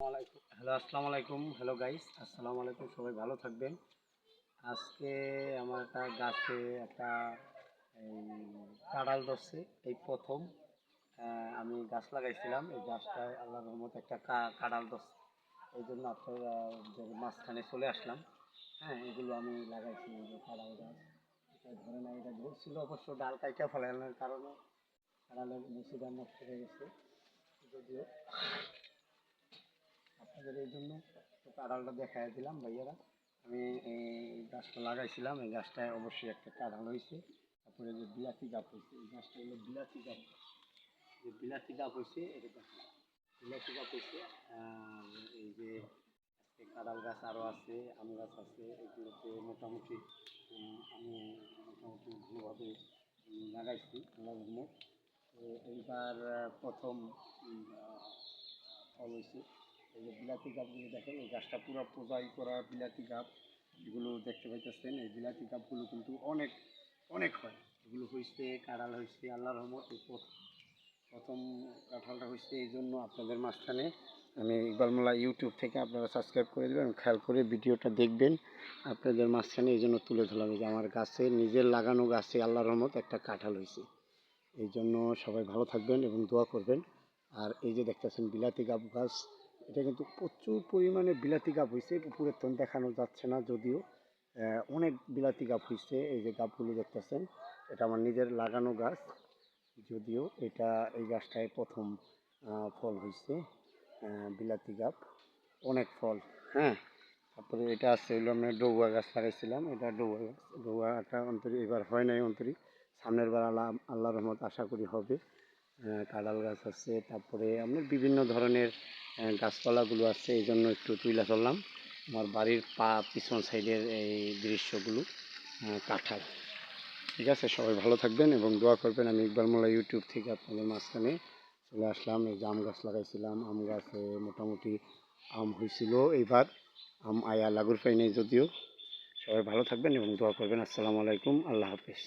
Hello, আসসালামু আলাইকুম। Hello guys, আসসালামু আলাইকুম। সবাই ভালো থাকবেন। আজকে আমার একটা গাছে একটা কাঁঠাল ধরছে। এই প্রথম আমি গাছ লাগাইছিলাম। এই গাছটায় আল্লাহর রহমতে একটা কাঁঠাল ধরছে। এই জন্য আপনার মাঝখানে চলে আসলাম। হ্যাঁ, এগুলো আমি লাগাইছি, এই যে কাঁঠাল গাছ। এটা ধরে না, এটা ধরছিল অবশ্য ডাল কাইটা ফেলানোর কারণে কাঁঠালের বেশিটা নষ্ট হয়ে গেছে। যদিও আপনাদের এই জন্য কাঁঠালটা দেখাই দিলাম ভাইয়ারা। আমি এই গাছটা লাগাইছিলাম, এই গাছটায় অবশ্যই একটা কাঁঠাল হয়েছে। তারপরে যে বিলাতি গাছ হয়েছে, এই গাছটা হলো বিলাতি গাছ। যে বিলাতি গাছ হয়েছে এটা দেখেন, বিলাতি গাছ হয়েছে। আর এই যে আজকে কাঁঠাল গাছ আরও আছে, আম গাছ আছে, এগুলোতে মোটামুটি আমি মোটামুটি ভালোভাবে লাগাইছি আল্লাহর রহমত। তো এইবার প্রথম ফল হয়েছে। এই যে বিলাতি গাছগুলো দেখেন, এই গাছটা পুরো পোজাই করা বিলাতি গাছ। এগুলো দেখতে পাইতেছেন, এই বিলাতি গাছগুলো কিন্তু অনেক অনেক হয়। এগুলো হয়েছে, কাঁঠাল হয়েছে আল্লাহর রহমত। এই প্রথম কাঁঠালটা হয়েছে, এই জন্য আপনাদের মাঝখানে আমি ইকবাল মোল্লা ইউটিউব থেকে আপনারা সাবস্ক্রাইব করে দেবেন, খেয়াল করে ভিডিওটা দেখবেন। আপনাদের মাঝখানে এই জন্য তুলে ধরলাম যে আমার গাছে, নিজের লাগানো গাছে আল্লাহর রহমত একটা কাঁঠাল হয়েছে। এই জন্য সবাই ভালো থাকবেন এবং দোয়া করবেন। আর এই যে দেখতেছেন বিলাতি গাছ, এটা কিন্তু প্রচুর পরিমাণে বিলাতি গাছ হয়েছে। উপরের তন দেখানো যাচ্ছে না, যদিও অনেক বিলাতি গাছ হয়েছে। এই যে গাছগুলো দেখতেছেন, এটা আমার নিজের লাগানো গাছ। যদিও এটা এই গাছটায় প্রথম ফল হয়েছে, বিলাতি গাছ, অনেক ফল। হ্যাঁ, তারপরে এটা আছে হলো আমরা ডৌয়া গাছ লাগাইছিলাম, এটা ডৌয়া গাছ। ডৌয়াটা অন্তরি এবার হয় নাই, অন্তরি সামনের বার আল্লাহর রহমত আশা করি হবে। কাঁঠাল গাছ আছে, তারপরে আপনার বিভিন্ন ধরনের গাছপালাগুলো আছে। এই জন্য একটু তুলে ধরলাম আমার বাড়ির পিছন সাইডের এই দৃশ্যগুলো। কাঁঠাল, ঠিক আছে। সবাই ভালো থাকবেন এবং দোয়া করবেন। আমি ইকবাল মোল্লা ইউটিউব থেকে আপনাদের মাঝখানে চলে আসলাম। এই যে আম গাছ লাগাইছিলাম, আম গাছে মোটামুটি আম হয়েছিল। এইবার আম আয়া লাগুর পাই নাই, যদিও। সবাই ভালো থাকবেন এবং দোয়া করবেন। আসসালামু আলাইকুম, আল্লাহ হাফিজ।